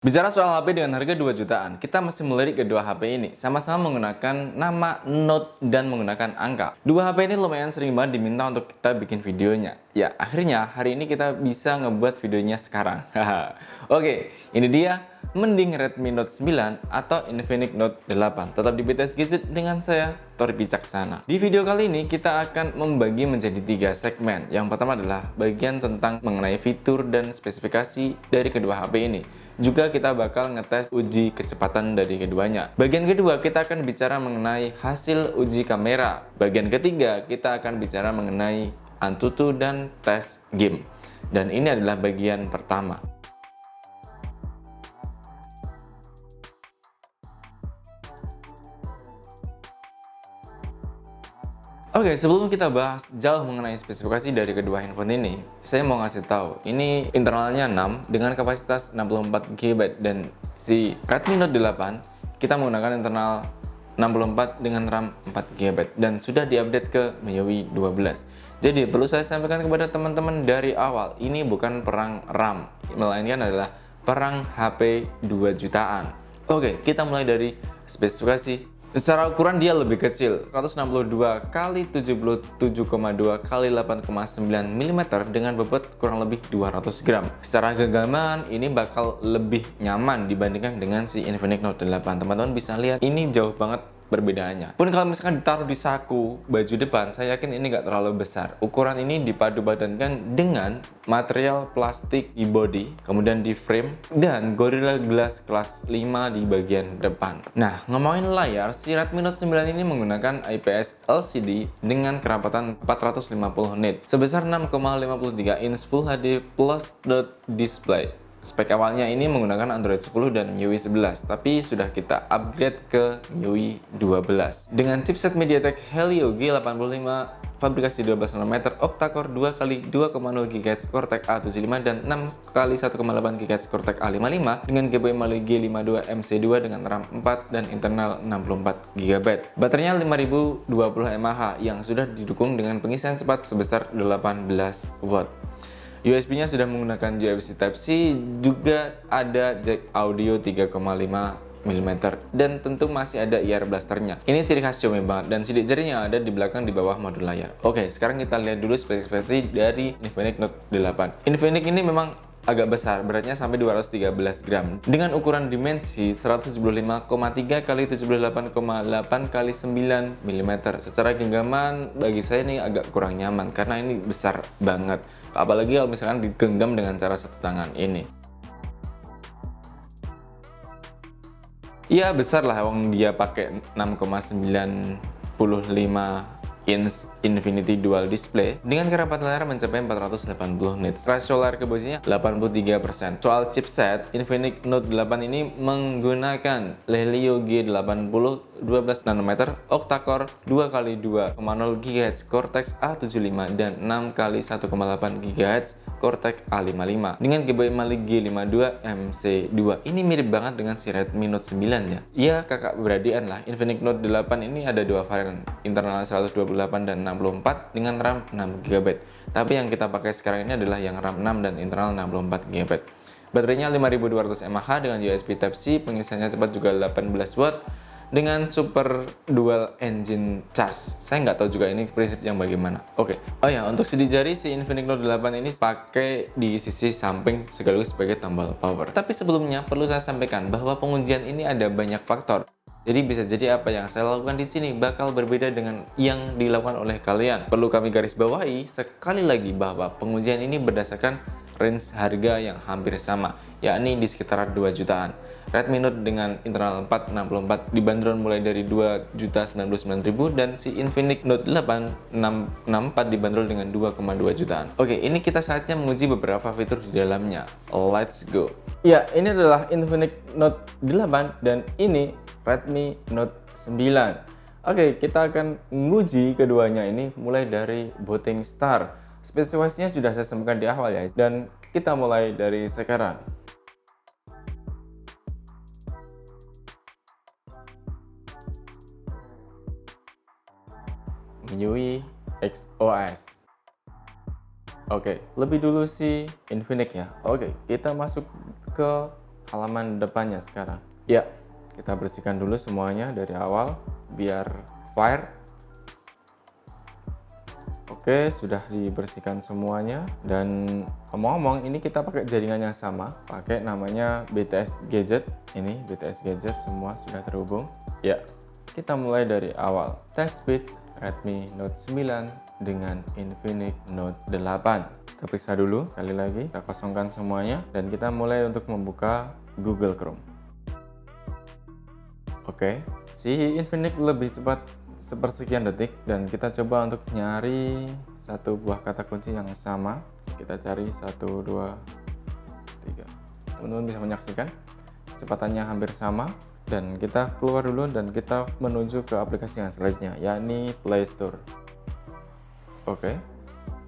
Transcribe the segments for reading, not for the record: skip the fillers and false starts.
Bicara soal HP dengan harga 2 jutaan, kita masih melirik kedua HP ini. Sama-sama menggunakan nama, Note, dan menggunakan angka. Dua HP ini lumayan sering banget diminta untuk kita bikin videonya. Ya, akhirnya hari ini kita bisa ngebuat videonya sekarang. Oke, ini dia. Mending Redmi Note 9 atau Infinix Note 8. Tetap di BTS Gadget dengan saya, Tori Bijaksana. Di video kali ini kita akan membagi menjadi 3 segmen. Yang pertama adalah bagian tentang mengenai fitur dan spesifikasi dari kedua HP ini. Juga kita bakal ngetes uji kecepatan dari keduanya. Bagian kedua kita akan bicara mengenai hasil uji kamera. Bagian ketiga kita akan bicara mengenai Antutu dan tes game. Dan ini adalah bagian pertama. Oke, sebelum kita bahas jauh mengenai spesifikasi dari kedua handphone ini, saya mau ngasih tahu, ini internalnya 6 dengan kapasitas 64 GB dan si Redmi Note 8 kita menggunakan internal 64 dengan RAM 4 GB dan sudah diupdate ke MIUI 12. Jadi perlu saya sampaikan kepada teman-teman dari awal, ini bukan perang RAM, melainkan adalah perang HP 2 jutaan. Oke, kita mulai dari spesifikasi. Secara ukuran dia lebih kecil, 162 x 77,2 x 8,9 mm dengan bobot kurang lebih 200 gram. Secara genggaman ini bakal lebih nyaman dibandingkan dengan si Infinix Note 8. Teman-teman bisa lihat ini jauh banget perbedaannya. Pun kalau misalkan ditaruh di saku baju depan, saya yakin ini nggak terlalu besar. Ukuran ini dipadu padankan dengan material plastik di body, kemudian di frame, dan Gorilla Glass kelas 5 di bagian depan. Nah, ngomongin layar, si Redmi Note 9 ini menggunakan IPS LCD dengan kerapatan 450 nit sebesar 6,53 inch Full HD Plus dot display. Spek awalnya ini menggunakan Android 10 dan MIUI 11, tapi sudah kita upgrade ke MIUI 12. Dengan chipset MediaTek Helio G85 fabrikasi 12 nanometer, octa-core 2x2,0 GHz Cortex A75 dan 6x1,8 GHz Cortex A55 dengan GPU Mali G52 MC2 dengan RAM 4 dan internal 64 GB. Baterainya 5020 mAh yang sudah didukung dengan pengisian cepat sebesar 18 watt. USB-nya sudah menggunakan USB Type-C, juga ada jack audio 3,5 mm dan tentu masih ada IR blasternya. Ini ciri khas Xiaomi banget dan sidik jarinya ada di belakang di bawah modul layar. Oke, sekarang kita lihat dulu spesifikasi dari Infinix Note 8. Infinix ini memang agak besar, beratnya sampai 213 gram dengan ukuran dimensi 175,3 x 78,8 x 9 mm. Secara genggaman bagi saya ini agak kurang nyaman karena ini besar banget, apalagi kalau misalkan digenggam dengan cara satu tangan ini. Iya besar lah, wong dia pakai 6,95 inch Infinity Dual Display dengan kerapat layar mencapai 480 nits. Rasio layar kebucinya 83%. Soal chipset, Infinix Note 8 ini menggunakan Helio G80 12 nanometer, octa-core 2x2,0 GHz Cortex A75 dan 6x1,8 GHz Cortex A55 dengan GPU Mali G52 MC2. Ini mirip banget dengan si Redmi Note 9 ya. Iya, kakak beradian lah. Infinix Note 8 ini ada dua varian, internal 128 dan 64 dengan RAM 6 GB. Tapi yang kita pakai sekarang ini adalah yang RAM 6 dan internal 64 GB. Baterainya 5200 mAh dengan USB Type-C, pengisiannya cepat juga 18 watt dengan super dual engine cas. Saya nggak tahu juga ini prinsip yang bagaimana. Oke. Oh ya, untuk sidik jari si Infinix Note 8 ini pakai di sisi samping sekaligus sebagai tombol power. Tapi sebelumnya perlu saya sampaikan bahwa pengujian ini ada banyak faktor. Jadi bisa jadi apa yang saya lakukan di sini bakal berbeda dengan yang dilakukan oleh kalian. Perlu kami garis bawahi sekali lagi bahwa pengujian ini berdasarkan range harga yang hampir sama, yakni di sekitar 2 jutaan. Redmi Note dengan internal 464 dibanderol mulai dari 2.099.000 dan si Infinix Note 8 664 dibanderol dengan 2,2 jutaan. Oke, ini kita saatnya menguji beberapa fitur di dalamnya. Let's go. Ya, ini adalah Infinix Note 8 dan ini Redmi Note 9. Oke, kita akan menguji keduanya ini mulai dari booting start. Spesifikasinya sudah saya sampaikan di awal ya, dan kita mulai dari sekarang. MIUI XOS. Oke, lebih dulu si Infinix ya. Oke, kita masuk ke halaman depannya sekarang. Ya, kita bersihkan dulu semuanya dari awal biar fire. Oke, sudah dibersihkan semuanya. Dan ngomong-ngomong, ini kita pakai jaringan yang sama, pakai namanya BTS Gadget. Ini BTS Gadget, semua sudah terhubung. Ya, kita mulai dari awal. Test speed Redmi Note 9 dengan Infinix Note 8. Kita periksa dulu sekali lagi, kita kosongkan semuanya dan kita mulai untuk membuka Google Chrome. Oke, si Infinix lebih cepat sepersekian detik dan kita coba untuk nyari satu buah kata kunci yang sama. Kita cari 1, 2, 3. Teman-teman bisa menyaksikan kecepatannya hampir sama dan kita keluar dulu dan kita menuju ke aplikasi yang selanjutnya, yakni Play Store. Oke,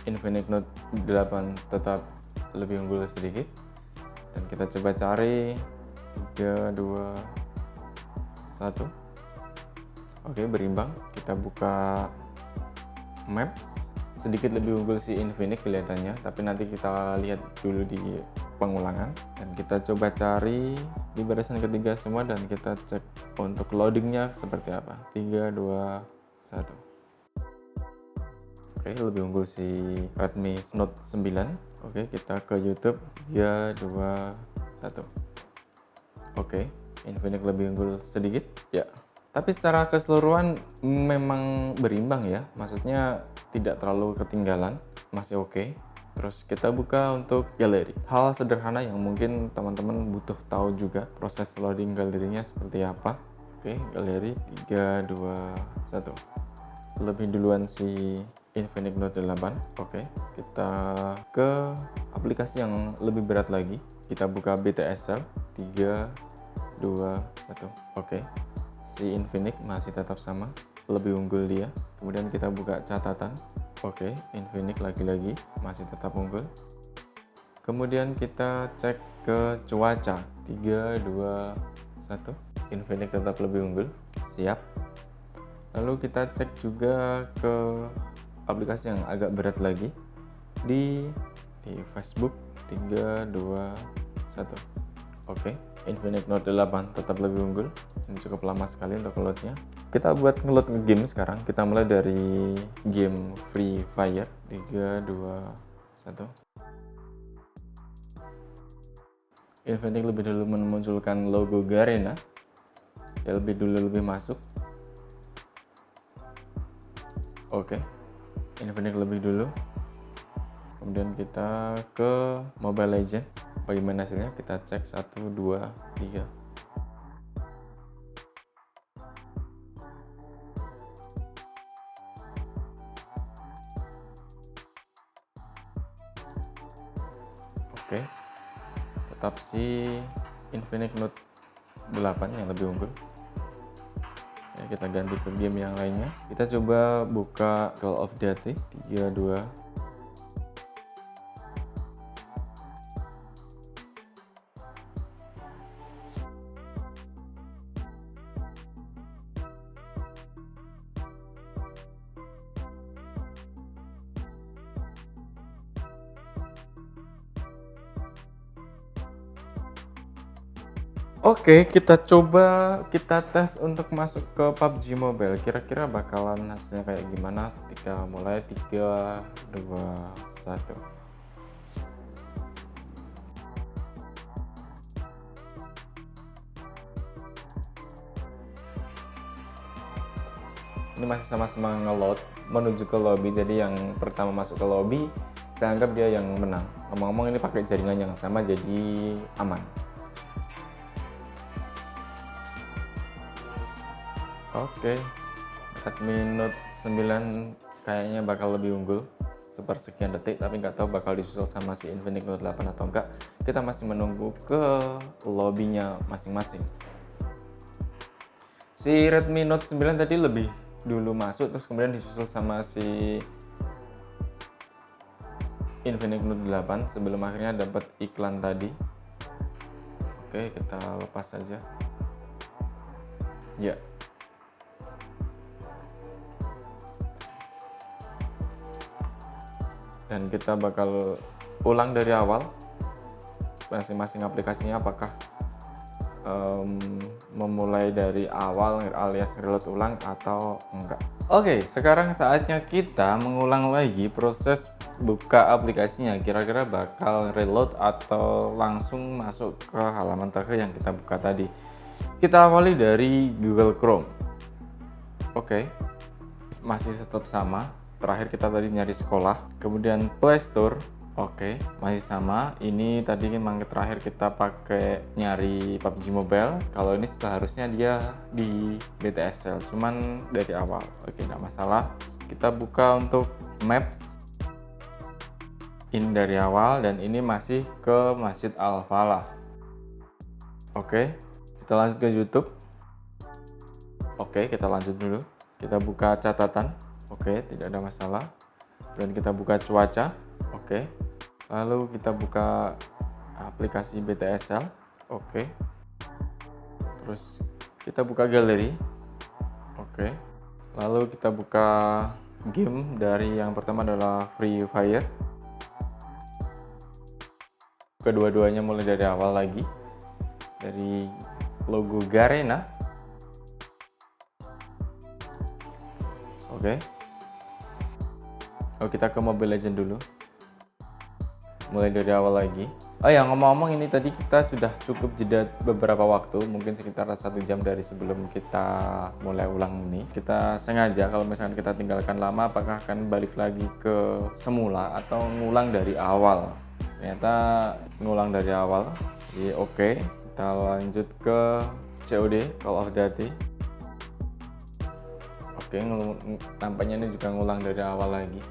Infinix Note 8 tetap lebih unggul sedikit dan kita coba cari 3, 2, 1. Oke, berimbang. Kita buka Maps, sedikit lebih unggul si Infinix kelihatannya, tapi nanti kita lihat dulu di pengulangan. Dan kita coba cari di barisan ketiga semua dan kita cek untuk loadingnya seperti apa. 3, 2, 1. Oke, lebih unggul si Redmi Note 9. Oke, kita ke YouTube. 3, 2, 1. Oke, Infinix lebih unggul sedikit ya, tapi secara keseluruhan memang berimbang ya, maksudnya tidak terlalu ketinggalan, masih oke. Terus kita buka untuk galeri, hal sederhana yang mungkin teman-teman butuh tahu juga proses loading galerinya seperti apa. Oke, galeri. 3, 2, 1. Lebih duluan si Infinix Note 8. Oke, kita ke aplikasi yang lebih berat lagi, kita buka BTS. 3, 2, 1. Oke, si Infinix masih tetap sama, lebih unggul dia. Kemudian kita buka catatan. Oke, Infinix lagi-lagi masih tetap unggul. Kemudian kita cek ke cuaca. 3, 2, 1. Infinix tetap lebih unggul. Siap. Lalu kita cek juga ke aplikasi yang agak berat lagi di Facebook. 3, 2, 1. Oke, Infinix Note 8 tetap lebih unggul. Ini cukup lama sekali untuk ngeloadnya. Kita buat ngeload game sekarang. Kita mulai dari game Free Fire. 3, 2, 1. Infinix lebih dulu memunculkan logo Garena. Ya, lebih masuk. Oke, Infinix lebih dulu. Kemudian kita ke Mobile Legends. Bagaimana hasilnya? Kita cek 1, 2, 3. Oke, tetap si Infinix Note 8 yang lebih unggul. Ya, kita ganti ke game yang lainnya. Kita coba buka Call of Duty. 3, 2. Oke, kita coba kita tes untuk masuk ke PUBG Mobile. Kira-kira bakalan hasilnya kayak gimana? Kita mulai. 3, 2, 1. Ini masih sama-sama nge-load menuju ke lobby. Jadi yang pertama masuk ke lobby, saya anggap dia yang menang. Ngomong-ngomong, ini pakai jaringan yang sama, jadi aman. Oke, Redmi Note 9 kayaknya bakal lebih unggul sepersekian detik, tapi nggak tahu bakal disusul sama si Infinix Note 8 atau enggak. Kita masih menunggu ke lobbynya masing-masing. Si Redmi Note 9 tadi lebih dulu masuk, terus kemudian disusul sama si Infinix Note 8 sebelum akhirnya dapat iklan tadi. Oke, kita lepas saja. Ya. Dan kita bakal ulang dari awal masing-masing aplikasinya apakah memulai dari awal alias reload ulang atau enggak. Oke, sekarang saatnya kita mengulang lagi proses buka aplikasinya. Kira-kira bakal reload atau langsung masuk ke halaman terakhir yang kita buka tadi. Kita awali dari Google Chrome. Oke, masih tetap sama. Terakhir kita tadi nyari sekolah. Kemudian Play Store. Oke, masih sama. Ini tadi memang terakhir kita pakai nyari PUBG Mobile. Kalau ini seharusnya dia di BTSL, cuman dari awal. Oke, nggak masalah. Kita buka untuk Maps. Ini dari awal dan ini masih ke Masjid Al-Falah. Oke, kita lanjut ke YouTube. Oke, kita lanjut dulu. Kita buka catatan. Oke, tidak ada masalah. Dan kita buka cuaca. Oke. Lalu kita buka aplikasi BTSL. Oke. Terus kita buka galeri. Oke. Lalu kita buka game dari yang pertama adalah Free Fire. Kedua-duanya mulai dari awal lagi. Dari logo Garena. Oke. Oh, kita ke Mobile Legends dulu. Mulai dari awal lagi. Oh ya, ngomong-ngomong ini tadi kita sudah cukup jeda beberapa waktu, mungkin sekitar 1 jam dari sebelum kita mulai ulang ini. Kita sengaja kalau misalkan kita tinggalkan lama, apakah akan balik lagi ke semula atau ngulang dari awal. Ternyata ngulang dari awal. Jadi oke, kita lanjut ke COD, Call of Duty. Oke, nampaknya ini juga ngulang dari awal lagi.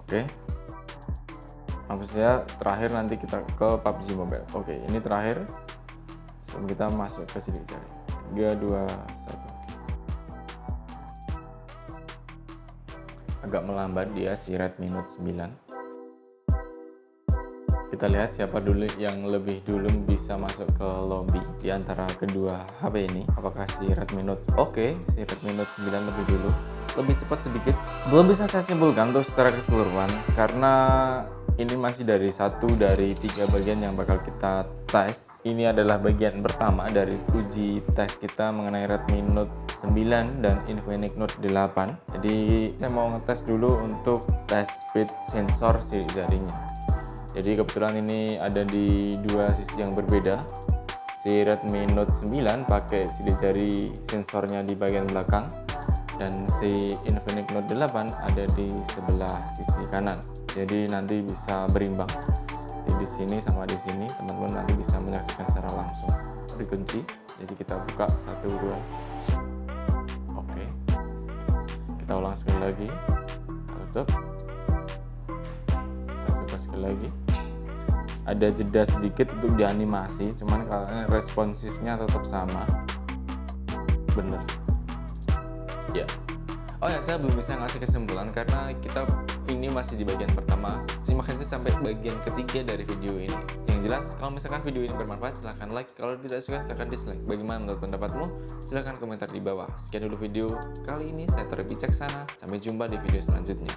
Oke, maksudnya terakhir nanti kita ke PUBG Mobile. Oke, ini terakhir sebelum kita masuk ke sidik jari. 3, 2, 1. Agak melambat dia si Redmi Note 9. Kita lihat siapa dulu yang lebih dulu bisa masuk ke lobby di antara kedua HP ini. Apakah si Redmi Note? Oke, si Redmi Note 9 lebih dulu. Lebih cepat sedikit. Belum bisa saya simpulkan untuk secara keseluruhan karena ini masih dari 1 dari 3 bagian yang bakal kita tes. Ini adalah bagian pertama dari uji tes kita mengenai Redmi Note 9 dan Infinix Note 8. Jadi saya mau ngetes dulu untuk tes speed sensor sidik jarinya. Jadi kebetulan ini ada di dua sisi yang berbeda. Si Redmi Note 9 pakai sidik jari sensornya di bagian belakang. Dan si Infinix Note 8 ada di sebelah sisi kanan. Jadi nanti bisa berimbang. Di sini sama di sini, teman-teman nanti bisa menyaksikan secara langsung. Dikunci. Jadi kita buka 1, 2. Oke. Kita ulang sekali lagi. Kita tutup. Kita coba sekali lagi. Ada jeda sedikit untuk dianimasi, cuman kalau responsifnya tetap sama. Bener. Ya. Oh ya, saya belum bisa ngasih kesimpulan karena kita ini masih di bagian pertama. Simak aja sampai bagian ketiga dari video ini. Yang jelas, kalau misalkan video ini bermanfaat, silahkan like. Kalau tidak suka, silahkan dislike. Bagaimana menurut pendapatmu? Silahkan komentar di bawah. Sekian dulu video kali ini. Saya Tori Bijaksana. Sampai jumpa di video selanjutnya.